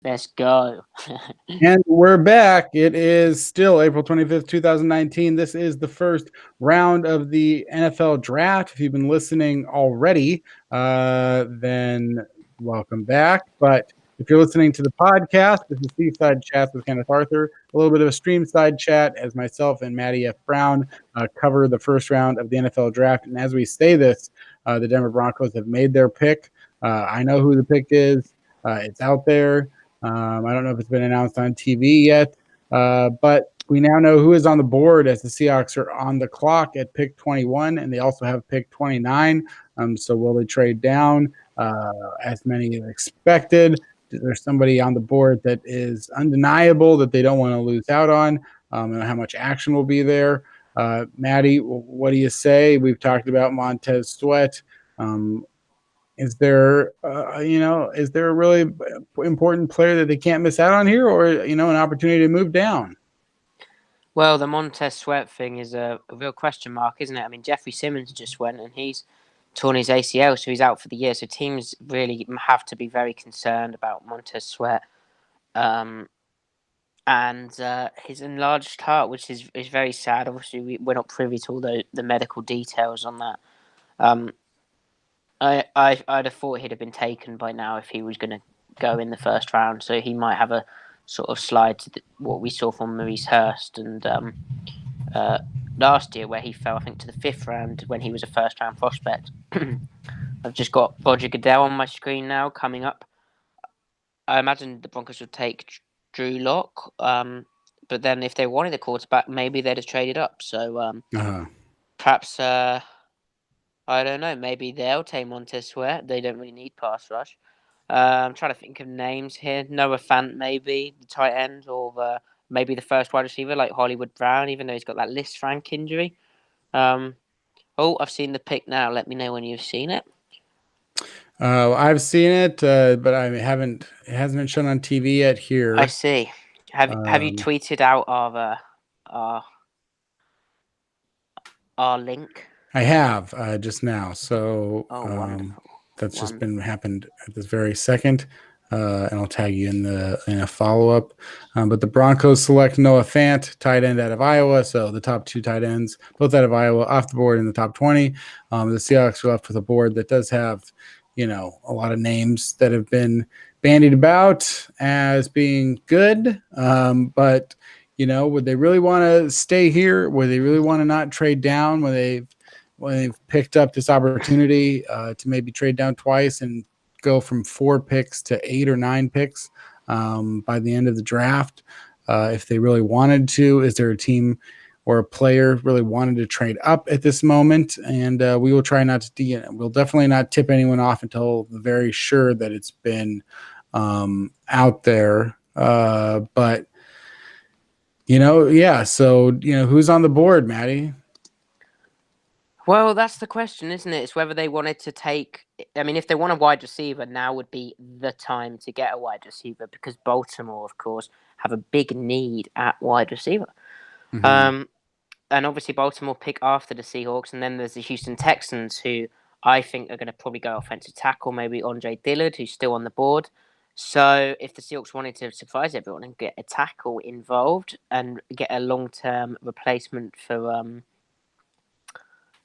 Let's go. And we're back. It is still April 25th, 2019. This is the first round of the NFL draft. If you've been listening already, then welcome back. But if you're listening to the podcast, this is Seaside Chats with Kenneth Arthur, a little bit of a stream side chat as myself and Matty F Brown cover the first round of the NFL draft. And as we say this, the Denver Broncos have made their pick. I know who the pick is, it's out there. I don't know if it's been announced on TV yet, but we now know who is on the board as the Seahawks are on the clock at pick 21, and they also have pick 29. So will they trade down as many expected? There's somebody on the board that is undeniable that they don't want to lose out on, and how much action will be there. Maddie, what do you say? We've talked about Montez Sweat. Is there, is there a really important player that they can't miss out on here, or an opportunity to move down? Well, the Montez Sweat thing is a real question mark, isn't it? I mean, Jeffrey Simmons just went and he's torn his ACL, so he's out for the year. So teams really have to be very concerned about Montez Sweat, and his enlarged heart, which is very sad. Obviously, we're not privy to all the medical details on that. I'd have thought he'd have been taken by now if he was going to go in the first round. So he might have a sort of slide to what we saw from Maurice Hurst and last year, where he fell, I think, to the fifth round when he was a first round prospect. I've just got Roger Goodell on my screen now coming up. I imagine the Broncos would take Drew Lock, but then if they wanted a quarterback, maybe they'd have traded up. So perhaps. I don't know. Maybe they'll take Montez Sweat. They don't really need pass rush. I'm trying to think of names here. Noah Fant, maybe the tight end, or maybe the first wide receiver like Hollywood Brown, even though he's got that List Frank injury. I've seen the pick now. Let me know when you've seen it. I've seen it, but I haven't. It hasn't been shown on TV yet. Here, I see. Have you tweeted out our link? I have just now. So wonderful. that's just happened at this very second. And I'll tag you in a follow up. But the Broncos select Noah Fant, tight end out of Iowa. So the top two tight ends, both out of Iowa, off the board in the top 20. The Seahawks are left with a board that does have, a lot of names that have been bandied about as being good. But would they really want to stay here? Would they really want to not trade down when they've picked up this opportunity to maybe trade down twice and go from 4 picks to 8 or 9 picks by the end of the draft? If they really wanted to, is there a team or a player really wanted to trade up at this moment? And we will try not to, we'll definitely not tip anyone off until very sure that it's been out there. But, yeah. So, who's on the board, Matty? Well, that's the question, isn't it? It's whether they wanted to take. I mean, if they want a wide receiver, now would be the time to get a wide receiver because Baltimore, of course, have a big need at wide receiver. Mm-hmm. And obviously, Baltimore pick after the Seahawks, and then there's the Houston Texans, who I think are going to probably go offensive tackle, maybe Andre Dillard, who's still on the board. So if the Seahawks wanted to surprise everyone and get a tackle involved and get a long-term replacement for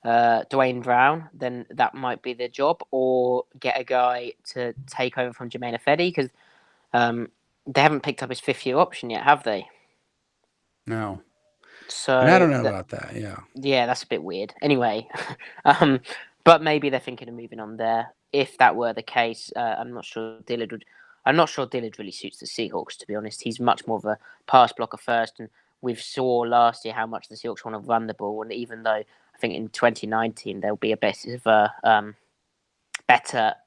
Dwayne Brown, then that might be the job, or get a guy to take over from Jermaine Ifedi, because they haven't picked up his 5th-year option yet, have they? No. So and I don't know about that. Yeah, that's a bit weird. Anyway, but maybe they're thinking of moving on there. If that were the case, I'm not sure Dillard really suits the Seahawks, to be honest. He's much more of a pass blocker first, and we saw last year how much the Seahawks want to run the ball, and even though I think in 2019 there'll be a better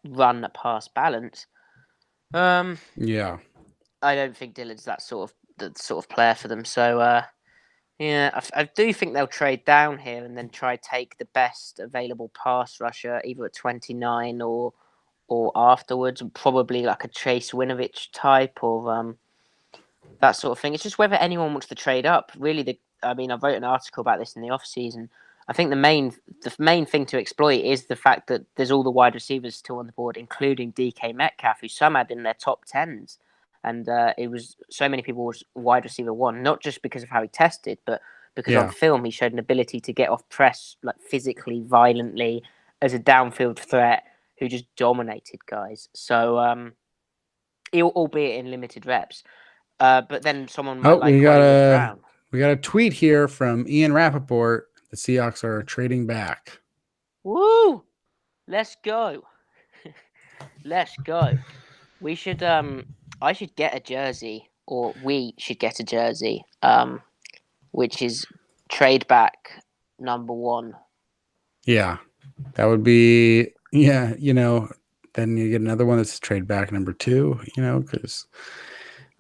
run pass balance. Yeah, I don't think Dillard's the sort of player for them. So yeah, I do think they'll trade down here and then try take the best available pass rusher, either at 29 or afterwards, probably like a Chase Winovich type or that sort of thing. It's just whether anyone wants to trade up. Really, I wrote an article about this in the off season. I think the main thing to exploit is the fact that there's all the wide receivers still on the board, including DK Metcalf, who some had in their top 10s. and it was so many people was wide receiver 1, not just because of how he tested, but because on Yeah. film he showed an ability to get off press like physically, violently as a downfield threat who just dominated guys. So, albeit in limited reps. But then someone might Oh, like Brown. we got a tweet here from Ian Rappaport. The Seahawks are trading back. Woo! Let's go. Let's go. We should I should get a jersey, or we should get a jersey, which is trade back number 1. Yeah. That would be, yeah, then you get another one that's trade back number 2, because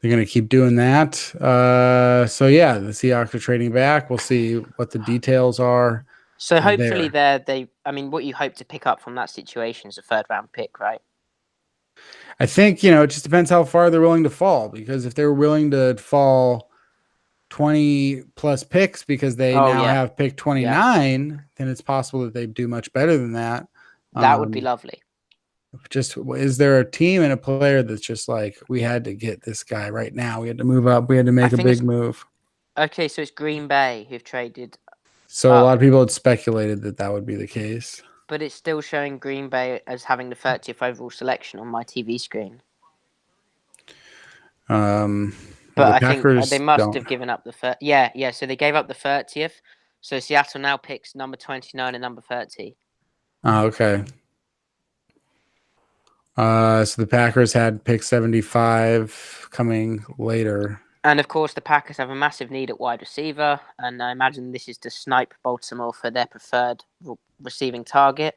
they're going to keep doing that. So yeah, the Seahawks are trading back. We'll see what the details are. So hopefully what you hope to pick up from that situation is a 3rd round pick, right? I think, it just depends how far they're willing to fall, because if they're willing to fall 20 plus picks because they have pick 29, then it's possible that they do much better than that. That would be lovely. Just, is there a team and a player that's just like, we had to get this guy right now? We had to move up. We had to make a big move. Okay, so it's Green Bay who've traded. So a lot of people had speculated that would be the case. But it's still showing Green Bay as having the 30th overall selection on my TV screen. But I think they must have given up the yeah. So they gave up the 30th. So Seattle now picks number 29 and number 30. Oh, okay. So the Packers had pick 75 coming later. And of course, the Packers have a massive need at wide receiver, and I imagine this is to snipe Baltimore for their preferred receiving target.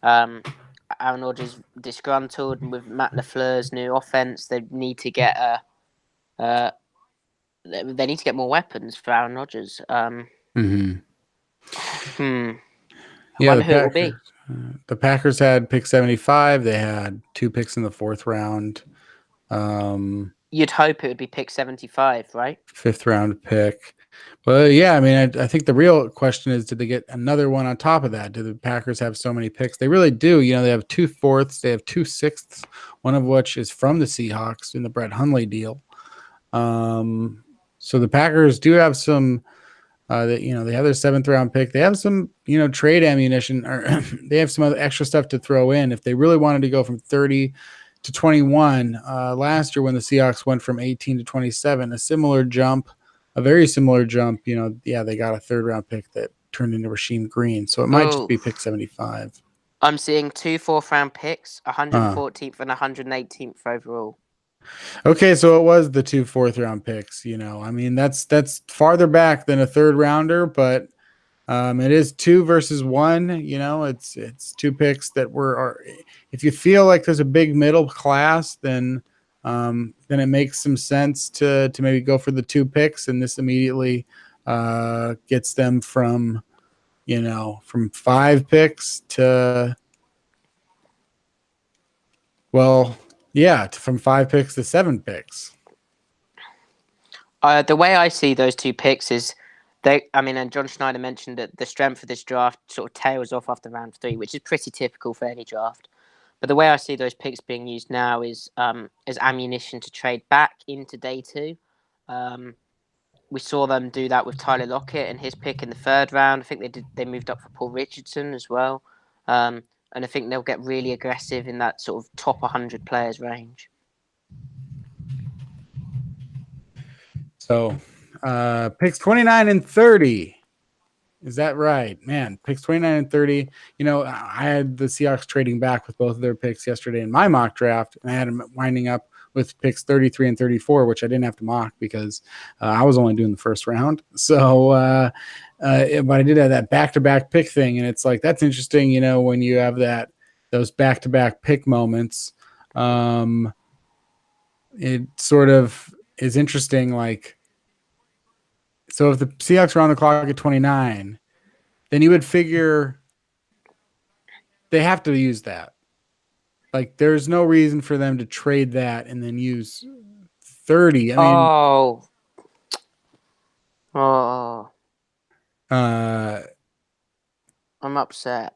Aaron Rodgers disgruntled, and with Matt LaFleur's new offense, they need to get they need to get more weapons for Aaron Rodgers. Yeah, who it will be. The Packers had pick 75. They had 2 picks in the 4th round. You'd hope it would be pick 75, right? 5th round pick. Well, yeah, I mean, I think the real question is, did they get another one on top of that? Do the Packers have so many picks? They really do. They have 2 4ths. They have 2 6ths, one of which is from the Seahawks in the Brett Hundley deal. So the Packers do have some, they have their 7th round pick. They have some, trade ammunition, or they have some other extra stuff to throw in if they really wanted to go from 30 to 21. Last year when the Seahawks went from 18 to 27, a very similar jump, they got a 3rd round pick that turned into Rasheem Green. So it might just be pick 75. I'm seeing 2 4th round picks, 114th and 118th overall. Okay, so it was the 2 4th round picks. I mean, that's farther back than a 3rd rounder, but it is 2 versus 1. It's 2 picks that if you feel like there's a big middle class, then it makes some sense to maybe go for the 2 picks, and this immediately gets them from 5 picks to, from 5 picks to 7 picks. The way I see those 2 picks is and John Schneider mentioned that the strength of this draft sort of tails off after round 3, which is pretty typical for any draft. But the way I see those picks being used now is as ammunition to trade back into day 2. We saw them do that with Tyler Lockett and his pick in the 3rd round. I think they moved up for Paul Richardson as well. And I think they'll get really aggressive in that sort of top 100 players range. So picks 29 and 30. Is that right? Man, picks 29 and 30. I had the Seahawks trading back with both of their picks yesterday in my mock draft, and I had them winding up with picks 33 and 34, which I didn't have to mock because I was only doing the 1st round. So, but I did have that back-to-back pick thing, and it's like, that's interesting, when you have those back-to-back pick moments. It sort of is interesting, like, so if the Seahawks are on the clock at 29, then you would figure they have to use that. Like, there's no reason for them to trade that and then use 30. I mean, I'm upset.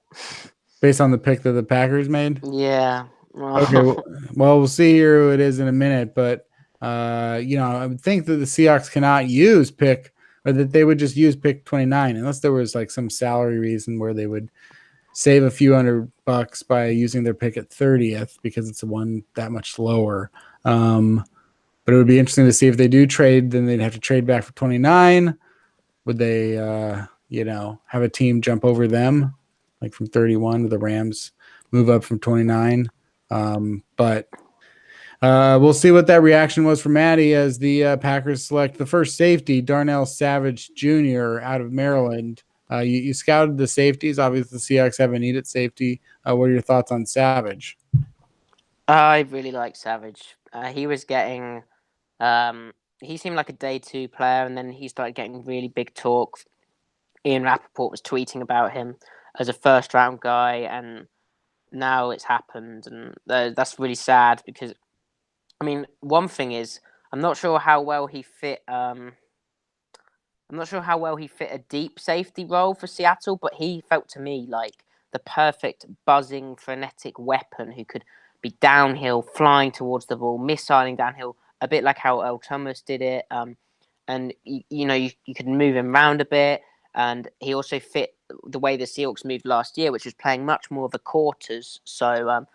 Based on the pick that the Packers made? Yeah. Okay. Well, we'll see here who it is in a minute, but I would think that the Seahawks cannot use pick, or that they would just use pick 29, unless there was like some salary reason where they would save a few $100 by using their pick at 30th because it's one that much lower. But it would be interesting to see if they do trade, then they'd have to trade back for 29. Would they, have a team jump over them, like from 31 to the Rams move up from 29? But we'll see what that reaction was from Matty as the Packers select the first safety, Darnell Savage Jr. out of Maryland. You scouted the safeties. Obviously, the Seahawks haven't needed safety. What are your thoughts on Savage? I really like Savage. He was getting, he seemed like a day two player, and then he started getting really big talk. Ian Rappaport was tweeting about him as a first round guy, and now it's happened, and that's really sad because, I mean, one thing is I'm not sure how well he fit. I'm not sure how well he fit a deep safety role for Seattle, but he felt to me like the perfect buzzing, frenetic weapon who could be downhill, flying towards the ball, missiling downhill, a bit like how Earl Thomas did it. And you could move him around a bit, and he also fit the way the Seahawks moved last year, which was playing much more of the quarters. So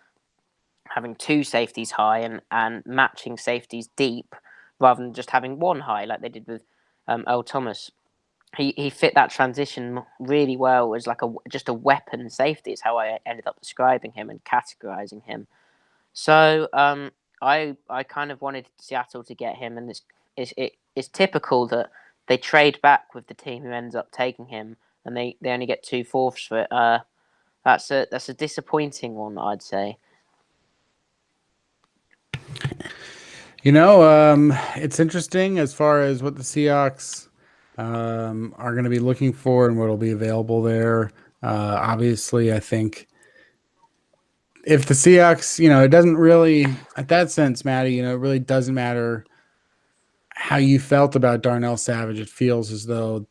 having two safeties high and matching safeties deep, rather than just having one high like they did with Earl Thomas. He fit that transition really well as like just a weapon safety is how I ended up describing him and categorizing him. So I kind of wanted Seattle to get him, and it's typical that they trade back with the team who ends up taking him, and they only get 2/4 for it. That's a disappointing one, I'd say. It's interesting as far as what the Seahawks are going to be looking for and what will be available there. Obviously, I think if the Seahawks, it doesn't really, at that sense, Matty, it really doesn't matter how you felt about Darnell Savage. It feels as though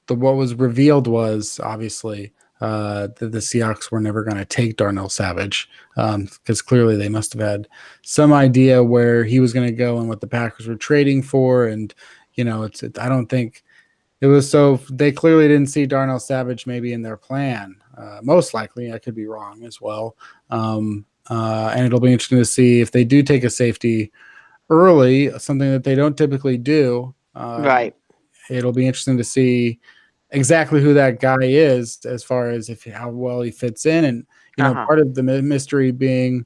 what was revealed was obviously that the Seahawks were never going to take Darnell Savage because clearly they must have had some idea where he was going to go and what the Packers were trading for. And, I don't think it was so they clearly didn't see Darnell Savage maybe in their plan. Most likely, I could be wrong as well. And it'll be interesting to see if they do take a safety early, something that they don't typically do. Right. It'll be interesting to see exactly who that guy is as far as how well he fits in. And, part of the mystery being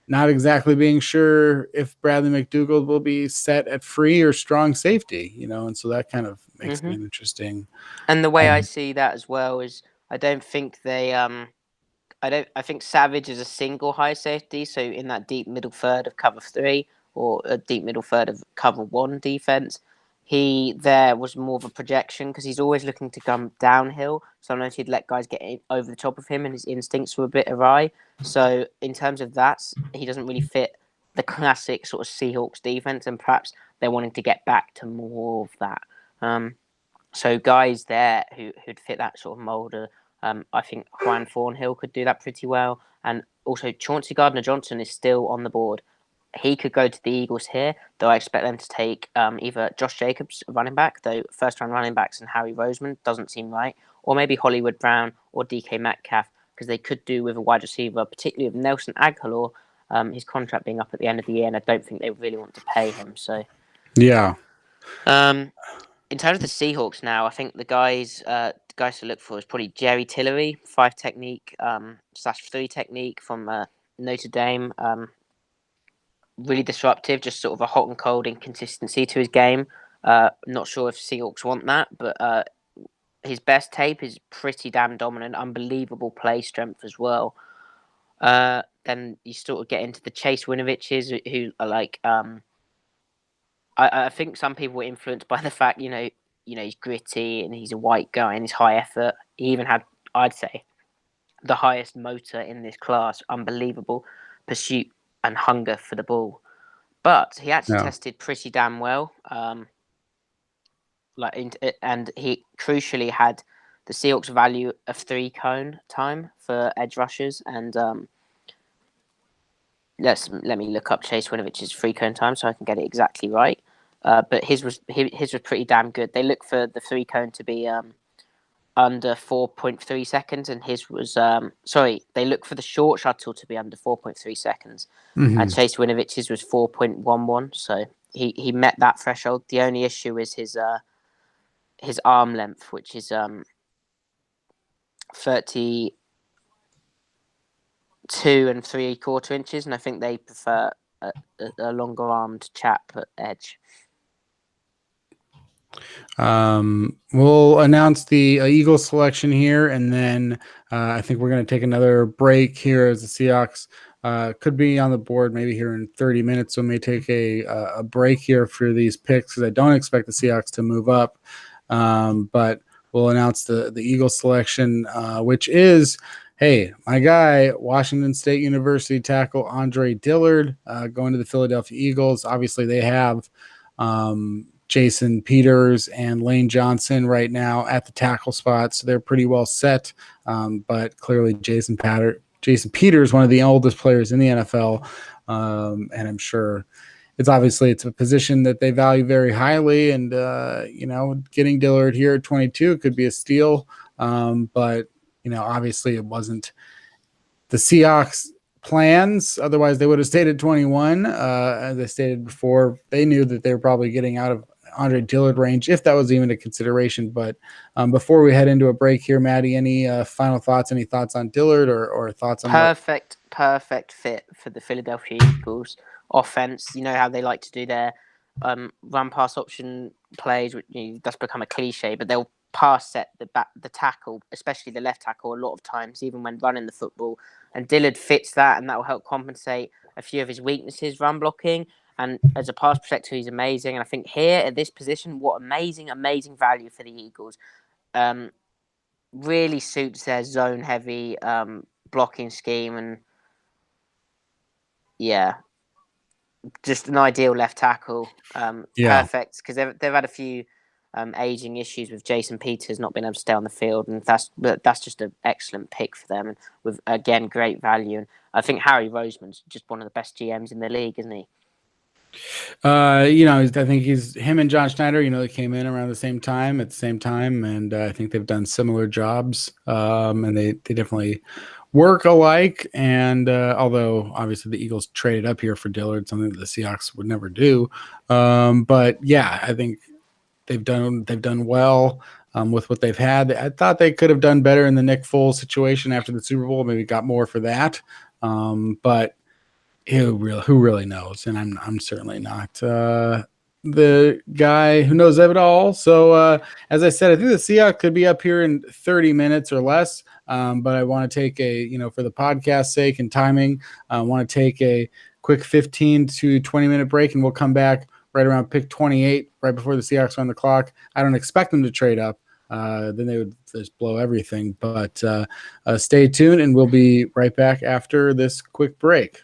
not exactly being sure if Bradley McDougald will be set at free or strong safety, and so that kind of makes it interesting. And the way I see that as well is I don't think they I think Savage is a single high safety, so in that deep middle third of cover 3 or a deep middle third of cover 1 defense, he there was more of a projection because he's always looking to come downhill. Sometimes he'd let guys get over the top of him, and his instincts were a bit awry. So in terms of that, he doesn't really fit the classic sort of Seahawks defense, and perhaps they're wanting to get back to more of that. So guys there who'd fit that sort of mold. I think Juan Thornhill could do that pretty well, and also Chauncey Gardner-Johnson is still on the board. He could go to the Eagles here, though I expect them to take either Josh Jacobs, running back, though first-round running backs, and Harry Roseman doesn't seem right, or maybe Hollywood Brown or DK Metcalf, because they could do with a wide receiver, particularly with Nelson Aguilar, his contract being up at the end of the year, and I don't think they really want to pay him. So, yeah. In terms of the Seahawks now, I think the guys to look for is probably Jerry Tillery, 5 technique /3 technique from Notre Dame. Really disruptive, just sort of a hot and cold inconsistency to his game. Not sure if Seahawks want that, but his best tape is pretty damn dominant, unbelievable play strength as well. Then you sort of get into the Chase Winoviches, who are like, I think some people were influenced by the fact, he's gritty and he's a white guy and he's high effort. He even had, I'd say, the highest motor in this class. Unbelievable pursuit and hunger for the ball. But he actually tested pretty damn well. And he crucially had the Seahawks value of 3 cone time for edge rushers, and let me look up Chase Winovich's free cone time so I can get it exactly right. But his was pretty damn good. They look for the free cone to be under 4.3 seconds, and his was they look for the short shuttle to be under 4.3 seconds, and Chase Winovich's was 4.11. So he met that threshold. The only issue is his arm length, which is 32 3/4 inches, and I think they prefer a longer armed chap at edge. We'll announce the Eagles selection here, and then I think we're going to take another break here as the Seahawks could be on the board maybe here in 30 minutes. So we may take a break here for these picks because I don't expect the Seahawks to move up. But we'll announce the Eagles selection, which is, hey, my guy, Washington State University tackle Andre Dillard, going to the Philadelphia Eagles. Obviously, they have Jason Peters and Lane Johnson right now at the tackle spot, so they're pretty well set. But clearly, Jason Peters, one of the oldest players in the NFL, and I'm sure it's a position that they value very highly. And getting Dillard here at 22 could be a steal. But obviously, it wasn't the Seahawks' plans. Otherwise, they would have stayed at 21. As I stated before, they knew that they were probably getting out of Andre Dillard range, if that was even a consideration. But before we head into a break here, Matty, any final thoughts? Any thoughts on Dillard or thoughts on perfect fit for the Philadelphia Eagles offense? You know how they like to do their run pass option plays, which that's become a cliche, but they'll pass set the tackle, especially the left tackle, a lot of times, even when running the football. And Dillard fits that, and that will help compensate a few of his weaknesses, run blocking. And as a pass protector, he's amazing. And I think here at this position, what amazing value for the Eagles. Really suits their zone-heavy blocking scheme. And, yeah, just an ideal left tackle. Perfect, because they've had a few aging issues with Jason Peters not being able to stay on the field, and that's just an excellent pick for them, and with, again, great value. And I think Harry Roseman's just one of the best GMs in the league, isn't he? I think him and John Schneider, they came in around the same time, and I think they've done similar jobs, and they definitely work alike. And although obviously the Eagles traded up here for Dillard, something that the Seahawks would never do, but yeah, I think they've done well with what they've had. I thought they could have done better in the Nick Foles situation after the Super Bowl, maybe got more for that, but who really knows? And I'm certainly not the guy who knows of it all. So as I said, I think the Seahawks could be up here in 30 minutes or less. But I want to take for the podcast sake and timing, I want to take a quick 15 to 20 minute break, and we'll come back right around pick 28, right before the Seahawks are on the clock. I don't expect them to trade up. Then they would just blow everything. But stay tuned, and we'll be right back after this quick break.